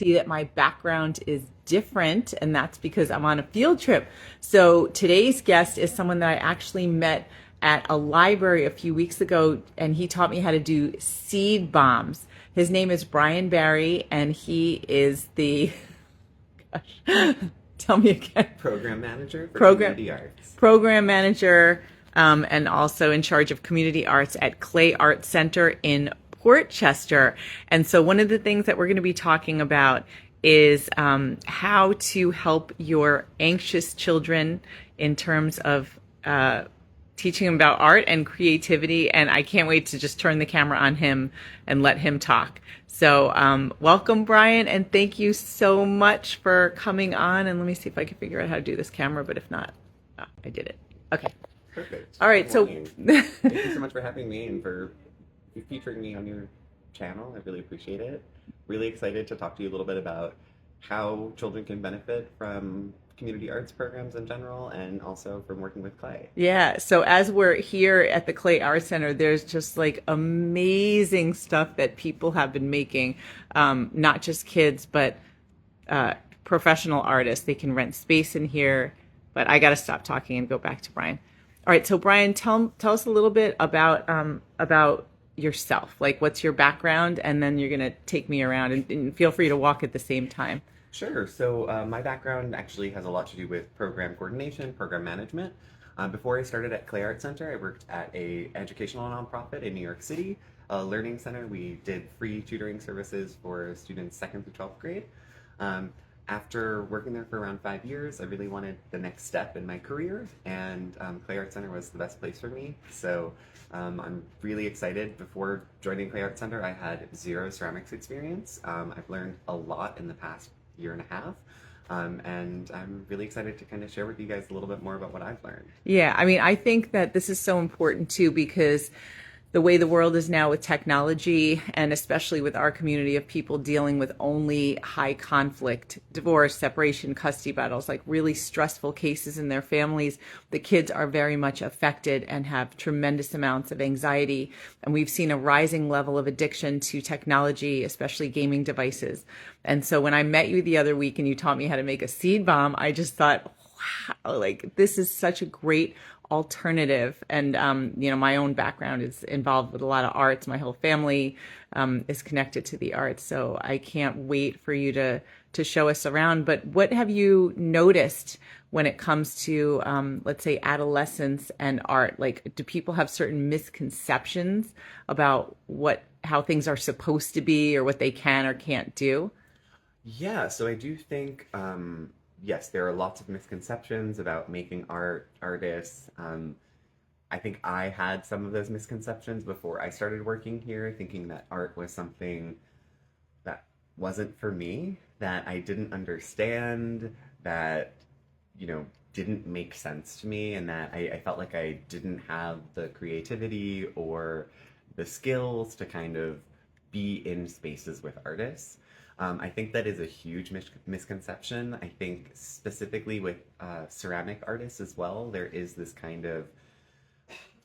see that my background is different, and that's because I'm on a field trip. So today's guest is someone that I actually met at a library a few weeks ago, and he taught me how to do seed bombs. His name is Brian Barry, and he is the, gosh, tell me again. Program manager for Program community arts. Program manager, and also in charge of community arts at Clay Art Center in Portchester. And so one of the things that we're going to be talking about is how to help your anxious children in terms of teaching them about art and creativity. And I can't wait to just turn the camera on him and let him talk. So welcome, Brian, and thank you so much for coming on. And let me see if I can figure out how to do this camera, but if not, I did it. Okay. Perfect. All right. So thank you so much for having me and for featuring me on your channel. I really appreciate it. Really excited to talk to you a little bit about how children can benefit from community arts programs in general and also from working with clay. Yeah. So as we're here at the Clay Art Center, there's just like amazing stuff that people have been making, not just kids, but professional artists. They can rent space in here, but I got to stop talking and go back to Brian. All right. So Brian, tell us a little bit about yourself. Like, what's your background? And then you're going to take me around, and feel free to walk at the same time. Sure. So my background actually has a lot to do with program coordination, program management. Before I started at Clay Art Center, I worked at a educational nonprofit in New York City, a learning center. We did free tutoring services for students 2nd through 12th grade. After working there for around 5 years, I really wanted the next step in my career, and Clay Art Center was the best place for me. So I'm really excited. Before joining Clay Art Center, I had zero ceramics experience. I've learned a lot in the past year and a half. And I'm really excited to kind of share with you guys a little bit more about what I've learned. Yeah, I mean, I think that this is so important too, because the way the world is now with technology, and especially with our community of people dealing with only high conflict, divorce, separation, custody battles, like really stressful cases in their families, the kids are very much affected and have tremendous amounts of anxiety. And we've seen a rising level of addiction to technology, especially gaming devices. And so when I met you the other week and you taught me how to make a seed bomb, I just thought, wow, like this is such a great alternative. And my own background is involved with a lot of arts. My whole family is connected to the arts, so I can't wait for you to show us around. But what have you noticed when it comes to let's say adolescence and art? Like, do people have certain misconceptions about how things are supposed to be, or what they can or can't do? Yeah, so I do think yes, there are lots of misconceptions about making art, artists. I think I had some of those misconceptions before I started working here, thinking that art was something that wasn't for me, that I didn't understand, that, didn't make sense to me, and that I felt like I didn't have the creativity or the skills to kind of be in spaces with artists. I think that is a huge misconception. I think specifically with ceramic artists as well, there is this kind of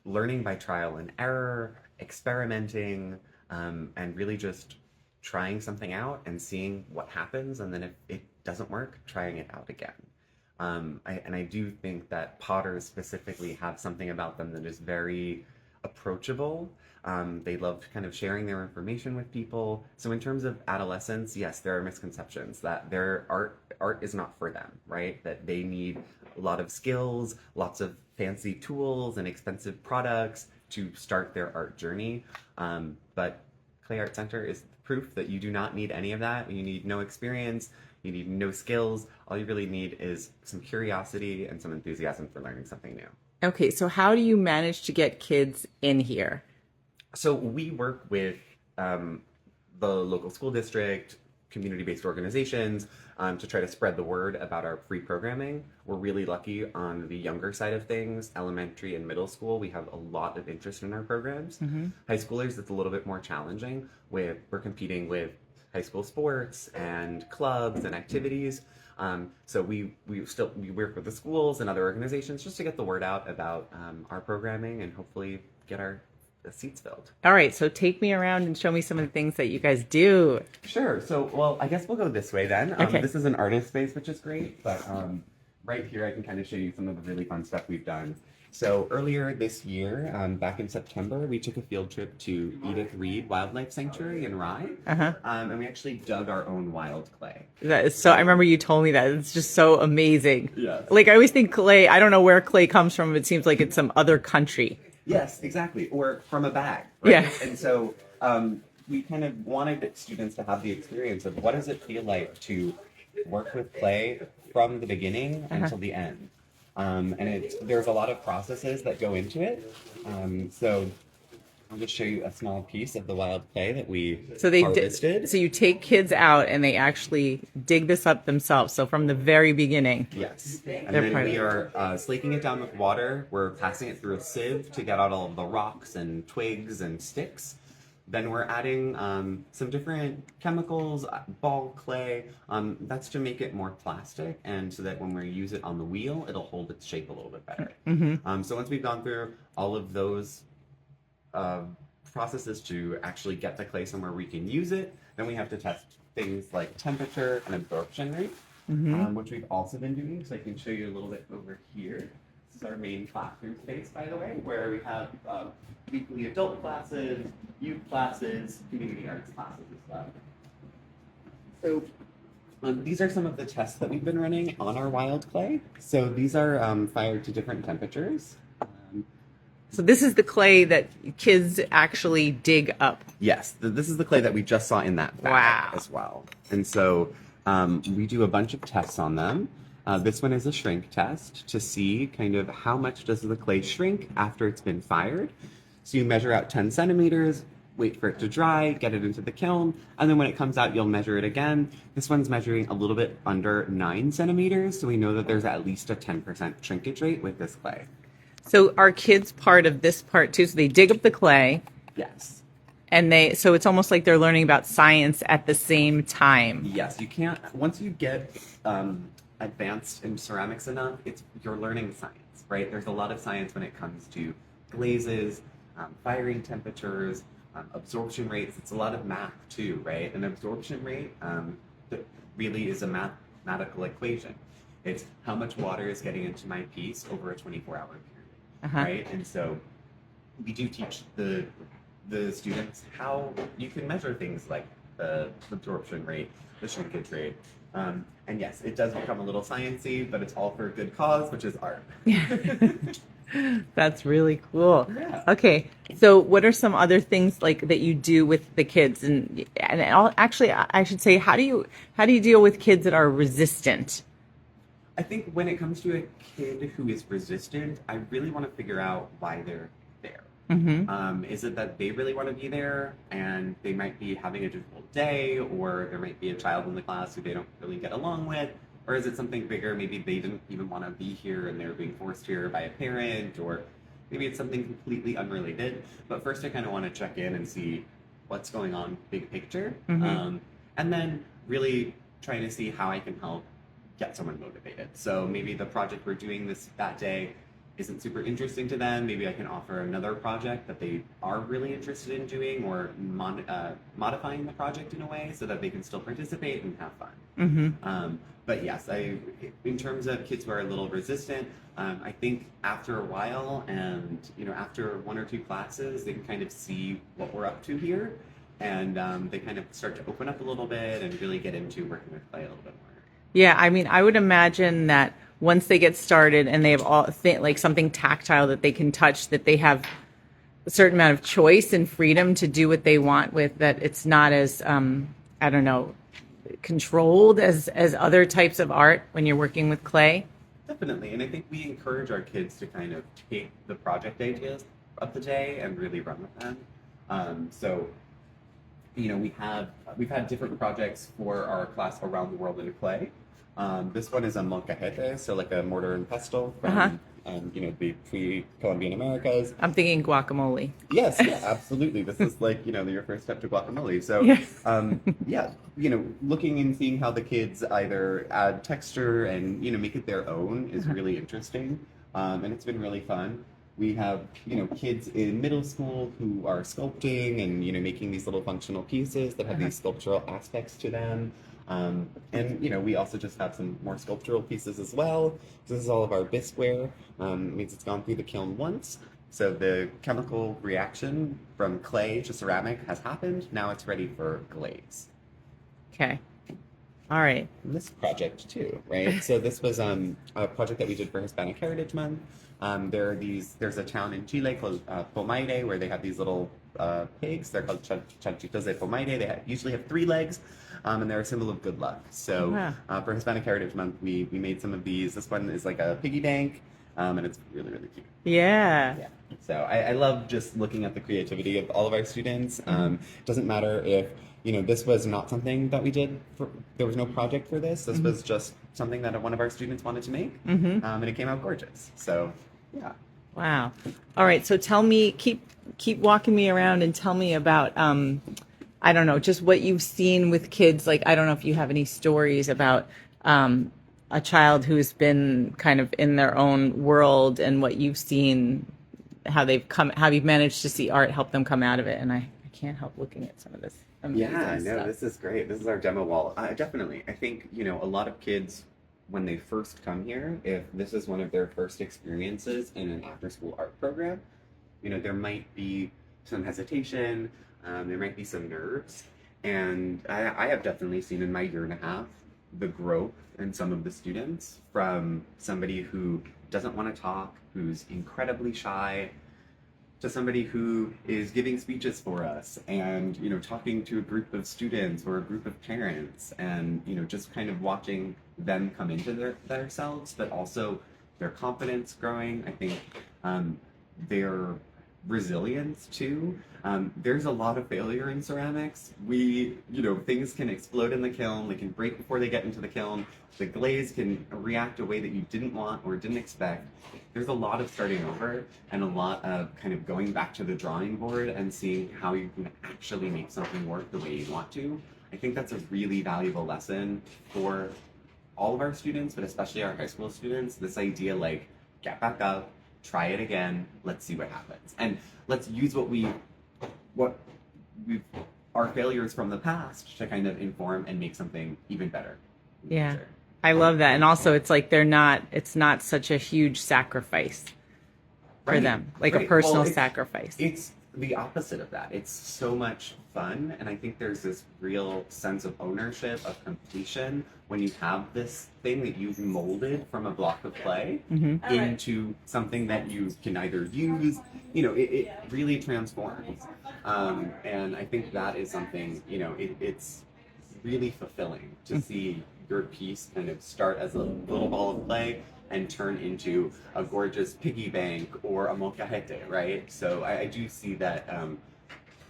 learning by trial and error, experimenting, and really just trying something out and seeing what happens. And then if it doesn't work, trying it out again. I do think that potters specifically have something about them that is very approachable. They love kind of sharing their information with people. So in terms of adolescence, yes, there are misconceptions that their art is not for them, right? That they need a lot of skills, lots of fancy tools and expensive products to start their art journey. But Clay Art Center is proof that you do not need any of that. You need no experience. You need no skills. All you really need is some curiosity and some enthusiasm for learning something new. Okay, so how do you manage to get kids in here? So we work with the local school district, community-based organizations to try to spread the word about our free programming. We're really lucky on the younger side of things, elementary and middle school. We have a lot of interest in our programs. Mm-hmm. High schoolers, it's a little bit more challenging. We're competing with high school sports and clubs and activities. So we work with the schools and other organizations just to get the word out about our programming and hopefully get our the seats filled. All right, so take me around and show me some of the things that you guys do. Sure. So, well, I guess we'll go this way then. Okay. This is an artist space, which is great, but right here I can kind of show you some of the really fun stuff we've done. So earlier this year, back in September, we took a field trip to Edith Reed Wildlife Sanctuary in Rye, Uh-huh. and we actually dug our own wild clay. That is so, I remember you told me that. It's just so amazing. Yes. Like I always think clay, I don't know where clay comes from. It seems like it's some other country. Yes, exactly. Or from a bag. Right? Yeah. And so we kind of wanted students to have the experience of what does it feel like to work with clay from the beginning until the end. And there's a lot of processes that go into it. So I'll just show you a small piece of the wild clay that we harvested. So you take kids out and they actually dig this up themselves. So from the very beginning. Yes. And They're then part we of are slaking it down with water. We're passing it through a sieve to get out all of the rocks and twigs and sticks. Then we're adding some different chemicals, ball clay. That's to make it more plastic, and so that when we use it on the wheel, it'll hold its shape a little bit better. So once we've gone through all of those processes to actually get the clay somewhere we can use it, then we have to test things like temperature and absorption rate, which we've also been doing. So I can show you a little bit over here. This is our main classroom space, by the way, where we have weekly adult classes, youth classes, community arts classes as well. So these are some of the tests that we've been running on our wild clay. So these are fired to different temperatures. So this is the clay that kids actually dig up. Yes, this is the clay that we just saw in that bag as well. And so we do a bunch of tests on them. This one is a shrink test to see kind of how much does the clay shrink after it's been fired. So you measure out 10 centimeters, wait for it to dry, get it into the kiln, and then when it comes out, you'll measure it again. This one's measuring a little bit under 9 centimeters, so we know that there's at least a 10% shrinkage rate with this clay. So are kids part of this part too? So they dig up the clay. Yes. And so it's almost like they're learning about science at the same time. Yes, you can't, once you get advanced in ceramics enough, you're learning science, right? There's a lot of science when it comes to glazes, firing temperatures, absorption rates. It's a lot of math too, right? An absorption rate really is a mathematical equation. It's how much water is getting into my piece over a 24-hour period, right? And so we do teach the students how you can measure things like the absorption rate, the shrinkage rate. And yes, it does become a little sciencey, but it's all for a good cause, which is art. That's really cool. Yeah. Okay, so what are some other things like that you do with the kids? And actually, I should say, how do you deal with kids that are resistant? I think when it comes to a kid who is resistant, I really want to figure out why they're there. Is it that they really want to be there and they might be having a difficult day, or there might be a child in the class who they don't really get along with? Or is it something bigger? Maybe they didn't even want to be here and they're being forced here by a parent, or maybe it's something completely unrelated. But first I kind of want to check in and see what's going on big picture. And then really trying to see how I can help get someone motivated. So maybe the project we're doing that day isn't super interesting to them. Maybe I can offer another project that they are really interested in doing, or modifying the project in a way so that they can still participate and have fun. But yes, in terms of kids who are a little resistant, I think after a while, and after 1 or 2 classes, they can kind of see what we're up to here, and they kind of start to open up a little bit and really get into working with clay a little bit more. Yeah, I mean, I would imagine that once they get started and they have like something tactile that they can touch, that they have a certain amount of choice and freedom to do what they want with, that it's not as, I don't know, controlled as other types of art when you're working with clay. Definitely, and I think we encourage our kids to kind of take the project ideas of the day and really run with them. So, we've had different projects for our class around the world in clay. This one is a molcajete, so like a mortar and pestle from the pre-Columbian Americas. I'm thinking guacamole. Yes, yeah, absolutely. This is like your first step to guacamole. So looking and seeing how the kids either add texture and make it their own is really interesting, and it's been really fun. We have, kids in middle school who are sculpting and, making these little functional pieces that have these sculptural aspects to them. And, we also just have some more sculptural pieces as well. This is all of our bisqueware. It means it's gone through the kiln once. So the chemical reaction from clay to ceramic has happened. Now it's ready for glaze. Okay. All right. And this project too, right? So this was a project that we did for Hispanic Heritage Month. There's a town in Chile called Pomaire where they have these little pigs. They're called chanchitos de Pomaire. They usually have 3 legs, and they're a symbol of good luck. So for Hispanic Heritage Month, we made some of these. This one is like a piggy bank, and it's really, really cute. Yeah. Yeah. So I love just looking at the creativity of all of our students. It doesn't matter if, this was not something that we did. There was no project for this. This was just something that one of our students wanted to make, and it came out gorgeous. So, yeah. Wow. All right. So tell me, keep walking me around and tell me about, I don't know, just what you've seen with kids. Like, I don't know if you have any stories about a child who's been kind of in their own world and what you've seen, how you've managed to see art help them come out of it. And I can't help looking at some of this. Yeah, no, stuff. this is great. This is our demo wall. Definitely. I think, a lot of kids, when they first come here, if this is one of their first experiences in an after-school art program, there might be some hesitation, there might be some nerves. And I have definitely seen in my year and a half the growth in some of the students from somebody who doesn't want to talk, who's incredibly shy, to somebody who is giving speeches for us and, talking to a group of students or a group of parents and, just kind of watching them come into themselves, but also their confidence growing. I think their resilience too. There's a lot of failure in ceramics. Things can explode in the kiln. They can break before they get into the kiln. The glaze can react a way that you didn't want or didn't expect. There's a lot of starting over and a lot of kind of going back to the drawing board and seeing how you can actually make something work the way you want to. I think that's a really valuable lesson for all of our students, but especially our high school students. This idea, like, get back up, try it again, let's see what happens. And let's use our failures from the past to kind of inform and make something even better. Yeah. I love that. And also it's like it's not such a huge sacrifice for them, like a personal sacrifice. It's the opposite of that. It's so much fun. And I think there's this real sense of ownership, of completion, when you have this thing that you've molded from a block of clay into something that you can either use, it really transforms. And I think that is something, it's really fulfilling to see your piece kind of start as a little ball of clay and turn into a gorgeous piggy bank or a molcajete, right? So I do see that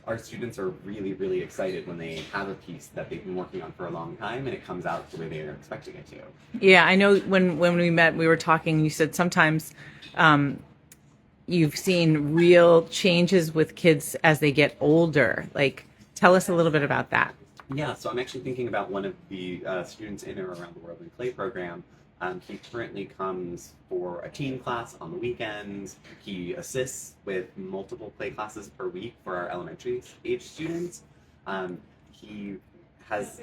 our students are really, really excited when they have a piece that they've been working on for a long time and it comes out the way they are expecting it to. Yeah, I know when we met, we were talking, you said sometimes you've seen real changes with kids as they get older. Like, tell us a little bit about that. Yeah, so I'm actually thinking about one of the students in or around the World in Clay program. He currently comes for a teen class on the weekends. He assists with multiple play classes per week for our elementary age students. He has,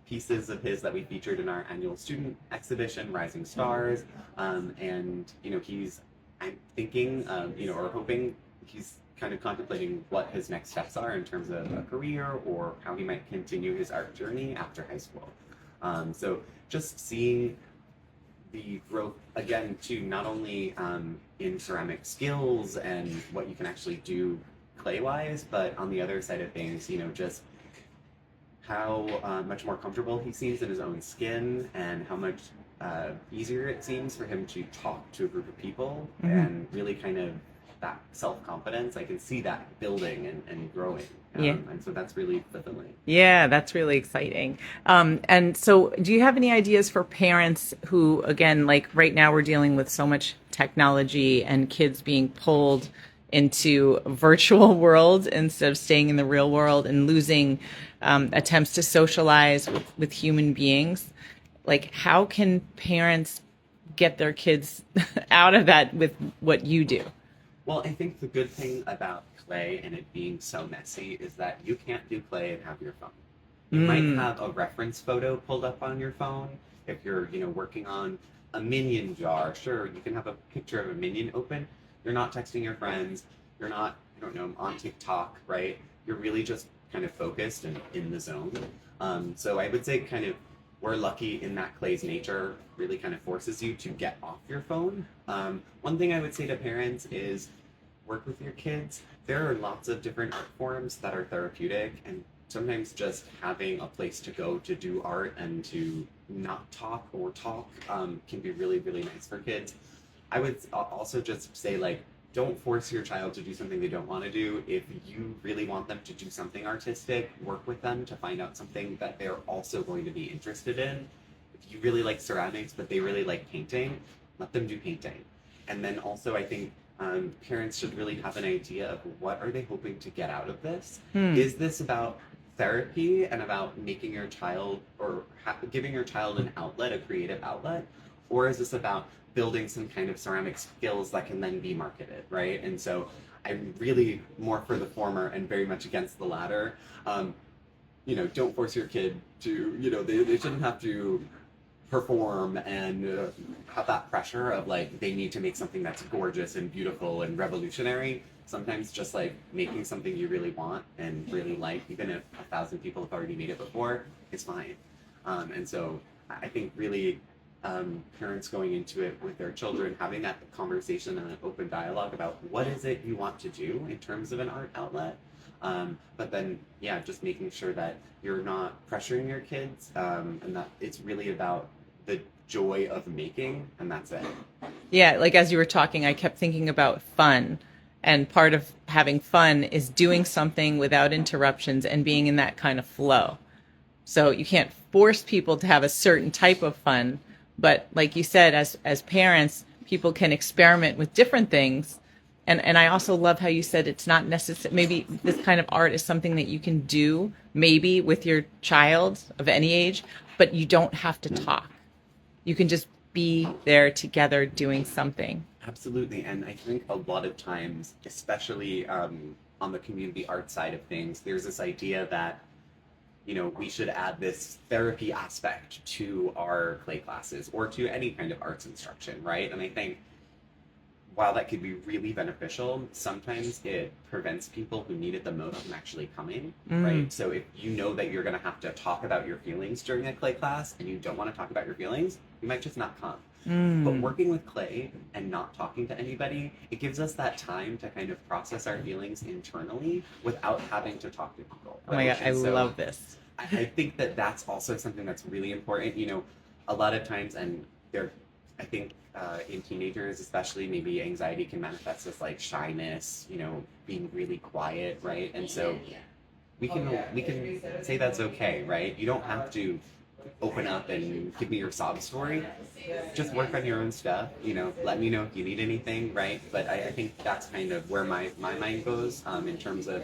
pieces of his that we featured in our annual student exhibition, Rising Stars. And, I'm thinking, or hoping he's kind of contemplating what his next steps are in terms of a career or how he might continue his art journey after high school. So just seeing the growth again too, not only in ceramic skills and what you can actually do clay-wise, but on the other side of things, just how much more comfortable he seems in his own skin and how much easier it seems for him to talk to a group of people and really kind of that self-confidence. I can see that building and growing. And so that's really fulfilling. Yeah, that's really exciting. And so do you have any ideas for parents who, again, like right now we're dealing with so much technology and kids being pulled into a virtual world instead of staying in the real world and losing attempts to socialize with human beings? Like, how can parents get their kids out of that with what you do? Well, I think the good thing about clay and it being so messy is that you can't do clay and have your phone. You might Mm. have a reference photo pulled up on your phone if you're, working on a minion jar. Sure, you can have a picture of a minion open. You're not texting your friends. You're not, I don't know, on TikTok, right? You're really just kind of focused and in the zone. So I would say kind of we're lucky in that clay's nature really kind of forces you to get off your phone. One thing I would say to parents is work with your kids. There are lots of different art forms that are therapeutic, and sometimes just having a place to go to do art and to not talk or talk can be really, really nice for kids. I would also just say, like, don't force your child to do something they don't want to do. If you really want them to do something artistic, work with them to find out something that they're also going to be interested in. If you really like ceramics, but they really like painting, let them do painting. And then also, I think parents should really have an idea of what are they hoping to get out of this. Hmm. Is this about therapy and about making your child or giving your child an outlet, a creative outlet, or is this about building some kind of ceramic skills that can then be marketed, right? And so I'm really more for the former and very much against the latter. Don't force your kid to, they shouldn't have to perform and have that pressure of like they need to make something that's gorgeous and beautiful and revolutionary. Sometimes just like making something you really want and really like, even if 1,000 people have already made it before, is fine. And so I think really parents going into it with their children, having that conversation and an open dialogue about what is it you want to do in terms of an art outlet. But then, yeah, just making sure that you're not pressuring your kids and that it's really about the joy of making, and that's it. Yeah, like as you were talking, I kept thinking about fun. And part of having fun is doing something without interruptions and being in that kind of flow. So you can't force people to have a certain type of fun, but like you said, as parents, people can experiment with different things. And I also love how you said it's not necessary. Maybe this kind of art is something that you can do maybe with your child of any age, but you don't have to talk. You can just be there together doing something. Absolutely, and I think a lot of times, especially on the community art side of things, there's this idea that we should add this therapy aspect to our clay classes or to any kind of arts instruction, right? And I think while that could be really beneficial, sometimes it prevents people who need it the most from actually coming, right? So if you know that you're going to have to talk about your feelings during a clay class and you don't want to talk about your feelings, you might just not come. But working with clay and not talking to anybody, it gives us that time to kind of process our feelings internally without having to talk to people. Oh my Right? God, I And so love this. I think that that's also something that's really important. A lot of times, and there, I think in teenagers especially, maybe anxiety can manifest as like shyness, being really quiet, right? And so we can say that's okay, right? You don't have to open up and give me your sob story. Just work on your own stuff. Let me know if you need anything, right? But I think that's kind of where my mind goes in terms of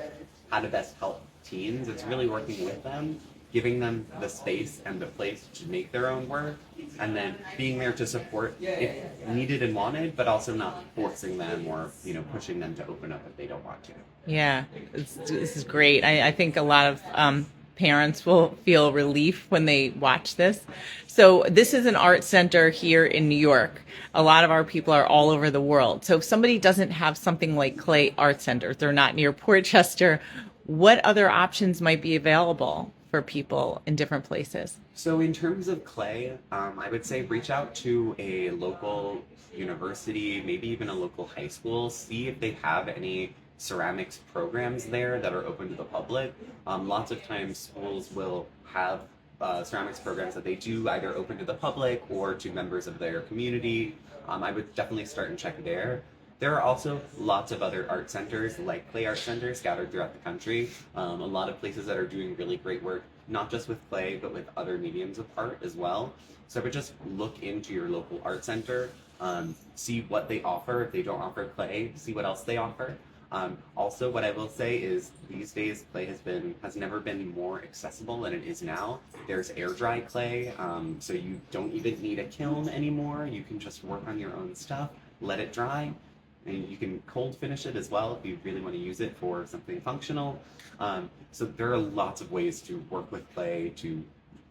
how to best help teens. It's really working with them, giving them the space and the place to make their own work, and then being there to support if needed and wanted, but also not forcing them or pushing them to open up if they don't want to. Yeah, this is great. I think a lot of parents will feel relief when they watch this. So this is an art center here in New York. A lot of our people are all over the world. So if somebody doesn't have something like Clay Art Center, they're not near Portchester, what other options might be available for people in different places? So in terms of clay, I would say reach out to a local university, maybe even a local high school, see if they have any ceramics programs there that are open to the public. Lots of times schools will have ceramics programs that they do either open to the public or to members of their community. I would definitely start and check there. There are also lots of other art centers, like clay art centers, scattered throughout the country. A lot of places that are doing really great work, not just with clay, but with other mediums of art as well. So I would just look into your local art center, see what they offer. If they don't offer clay, see what else they offer. Also, what I will say is these days clay has never been more accessible than it is now. There's air dry clay, so you don't even need a kiln anymore. You can just work on your own stuff, let it dry, and you can cold finish it as well if you really want to use it for something functional. So there are lots of ways to work with clay to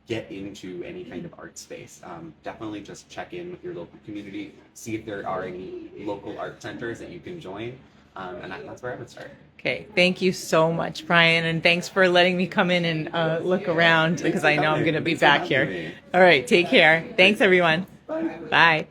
get into any kind of art space. Definitely just check in with your local community, see if there are any local art centers that you can join, and that's where I would start. Okay, thank you so much, Brian, and thanks for letting me come in and look around because I know I'm going to be back here. All right, take care. Thanks, everyone. Bye.